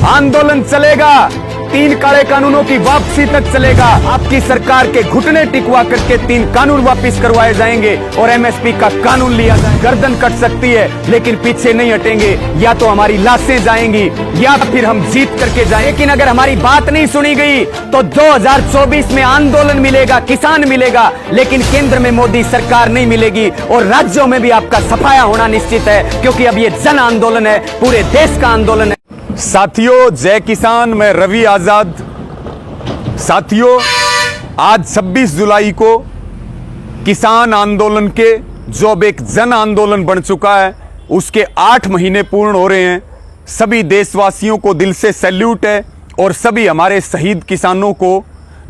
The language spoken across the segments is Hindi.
आंदोलन चलेगा, 3 काले कानूनों की वापसी तक चलेगा। आपकी सरकार के घुटने टिकवा करके 3 कानून वापस करवाए जाएंगे और एमएसपी का कानून लिया जाएगा। गर्दन कट सकती है लेकिन पीछे नहीं हटेंगे, या तो हमारी लाशें जाएंगी या फिर हम जीत करके जाएंगे। लेकिन अगर हमारी बात नहीं सुनी गई तो 2024 में आंदोलन मिलेगा, किसान मिलेगा, लेकिन केंद्र में मोदी सरकार नहीं मिलेगी और राज्यों में भी आपका सफाया होना निश्चित है, क्योंकि अब ये जन आंदोलन है, पूरे देश का आंदोलन है। साथियों, जय किसान, मैं रवि आजाद। साथियों, आज 26 जुलाई को किसान आंदोलन के जो अब एक जन आंदोलन बन चुका है, उसके 8 महीने पूर्ण हो रहे हैं। सभी देशवासियों को दिल से सैल्यूट है और सभी हमारे शहीद किसानों को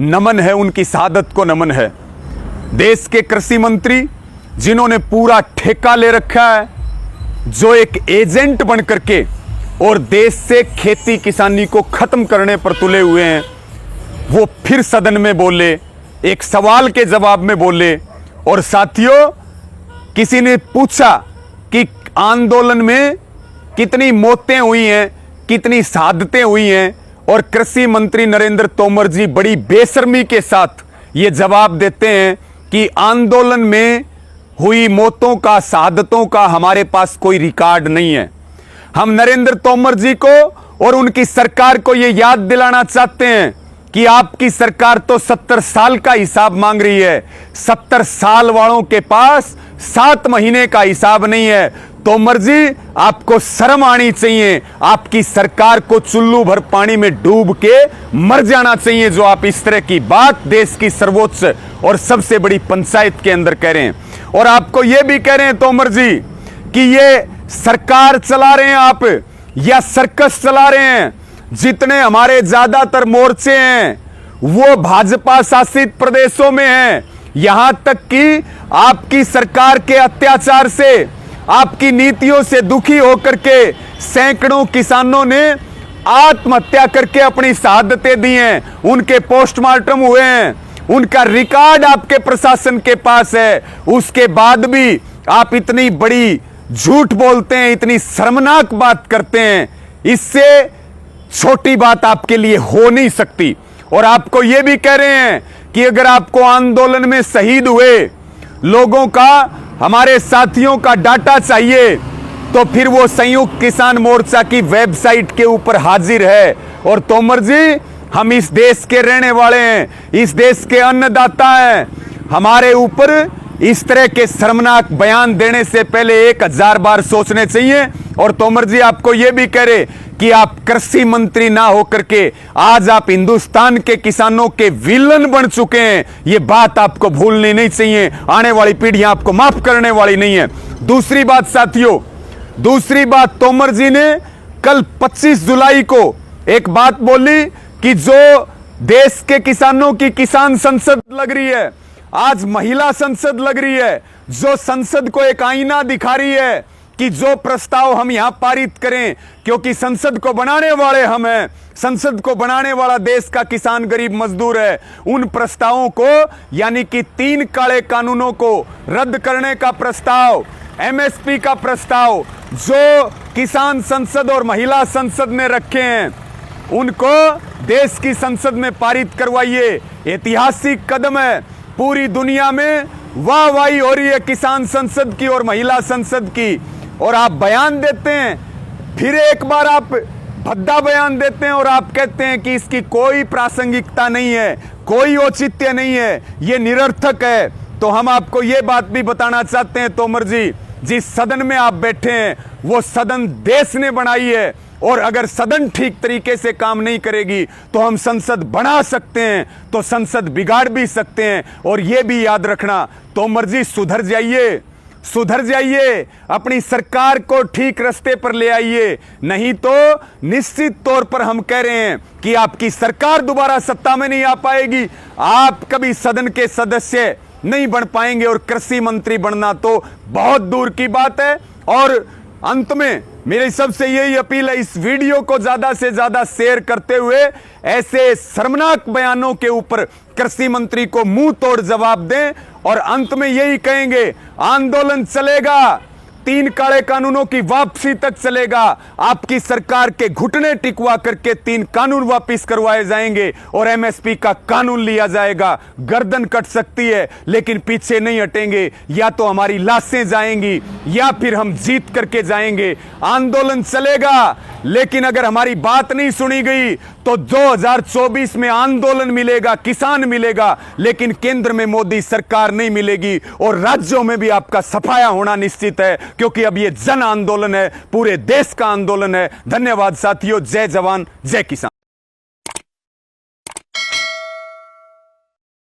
नमन है, उनकी शहादत को नमन है। देश के कृषि मंत्री जिन्होंने पूरा ठेका ले रखा है, जो एक एजेंट बन करके और देश से खेती किसानी को खत्म करने पर तुले हुए हैं, वो फिर सदन में बोले, एक सवाल के जवाब में बोले। और साथियों, किसी ने पूछा कि आंदोलन में कितनी मौतें हुई हैं, कितनी शहादतें हुई हैं, और कृषि मंत्री नरेंद्र तोमर जी बड़ी बेशर्मी के साथ ये जवाब देते हैं कि आंदोलन में हुई मौतों का, शहादतों का हमारे पास कोई रिकॉर्ड नहीं है। हम नरेंद्र तोमर जी को और उनकी सरकार को यह याद दिलाना चाहते हैं कि आपकी सरकार तो 70 साल का हिसाब मांग रही है। 70 साल वालों के पास 7 महीने का हिसाब नहीं है। तोमर जी, आपको शर्म आनी चाहिए। आपकी सरकार को चुल्लू भर पानी में डूब के मर जाना चाहिए, जो आप इस तरह की बात देश की सर्वोच्च और सबसे बड़ी पंचायत के अंदर कह रहे हैं। और आपको यह भी कह रहे हैं तोमर जी कि ये सरकार चला रहे हैं आप या सर्कस चला रहे हैं। जितने हमारे ज्यादातर मोर्चे हैं वो भाजपा शासित प्रदेशों में हैं। यहां तक कि आपकी सरकार के अत्याचार से, आपकी नीतियों से दुखी होकर के सैकड़ों किसानों ने आत्महत्या करके अपनी शहादतें दी हैं, उनके पोस्टमार्टम हुए हैं, उनका रिकॉर्ड आपके प्रशासन के पास है। उसके बाद भी आप इतनी बड़ी झूठ बोलते हैं, इतनी शर्मनाक बात करते हैं। इससे छोटी बात आपके लिए हो नहीं सकती। और आपको यह भी कह रहे हैं कि अगर आपको आंदोलन में शहीद हुए लोगों का, हमारे साथियों का डाटा चाहिए, तो फिर वो संयुक्त किसान मोर्चा की वेबसाइट के ऊपर हाजिर है। और तोमर जी, हम इस देश के रहने वाले हैं, इस देश के अन्नदाता हैं। हमारे ऊपर इस तरह के शर्मनाक बयान देने से पहले 1000 बार सोचने चाहिए। और तोमर जी, आपको यह भी कह रहे कि आप कृषि मंत्री ना होकर के आज आप हिंदुस्तान के किसानों के विलन बन चुके हैं। यह बात आपको भूलनी नहीं चाहिए। आने वाली पीढ़ियां आपको माफ करने वाली नहीं है। दूसरी बात साथियों, दूसरी बात, तोमर जी ने कल 25 जुलाई को एक बात बोली कि जो देश के किसानों की किसान संसद लग रही है, आज महिला संसद लग रही है, जो संसद को एक आईना दिखा रही है कि जो प्रस्ताव हम यहां पारित करें, क्योंकि संसद को बनाने वाले हम हैं, संसद को बनाने वाला देश का किसान गरीब मजदूर है, उन प्रस्तावों को, यानी कि 3 काले कानूनों को रद्द करने का प्रस्ताव, एमएसपी का प्रस्ताव जो किसान संसद और महिला संसद ने रखे हैं, उनको देश की संसद में पारित करवाइए। ऐतिहासिक कदम है। पूरी दुनिया में वाहवाही हो रही है किसान संसद की और महिला संसद की। और आप बयान देते हैं, फिर एक बार आप भद्दा बयान देते हैं और आप कहते हैं कि इसकी कोई प्रासंगिकता नहीं है, कोई औचित्य नहीं है, ये निरर्थक है। तो हम आपको ये बात भी बताना चाहते हैं तोमर जी, जिस सदन में आप बैठे हैं वो सदन देश ने बनाई है, और अगर सदन ठीक तरीके से काम नहीं करेगी तो हम संसद बना सकते हैं, तो संसद बिगाड़ भी सकते हैं। और यह भी याद रखना तोमर जी, सुधर जाइए, सुधर जाइए, अपनी सरकार को ठीक रास्ते पर ले आइए, नहीं तो निश्चित तौर पर हम कह रहे हैं कि आपकी सरकार दोबारा सत्ता में नहीं आ पाएगी। आप कभी सदन के सदस्य नहीं बन पाएंगे और कृषि मंत्री बनना तो बहुत दूर की बात है। और अंत में मेरी सबसे यही अपील है, इस वीडियो को ज्यादा से ज्यादा शेयर करते हुए ऐसे शर्मनाक बयानों के ऊपर कृषि मंत्री को मुंह तोड़ जवाब दें। और अंत में यही कहेंगे, आंदोलन चलेगा, तीन काले कानूनों की वापसी तक चलेगा। आपकी सरकार के घुटने टिकवा करके तीन कानून वापस करवाए जाएंगे और एमएसपी का कानून लिया जाएगा। गर्दन कट सकती है लेकिन पीछे नहीं हटेंगे। या तो हमारी लाशें जाएंगी या फिर हम जीत करके जाएंगे। आंदोलन चलेगा, लेकिन अगर हमारी बात नहीं सुनी गई तो 2024 में आंदोलन मिलेगा, किसान मिलेगा, लेकिन केंद्र में मोदी सरकार नहीं मिलेगी और राज्यों में भी आपका सफाया होना निश्चित है, क्योंकि अब ये जन आंदोलन है, पूरे देश का आंदोलन है। धन्यवाद साथियों। जय जवान जय किसान।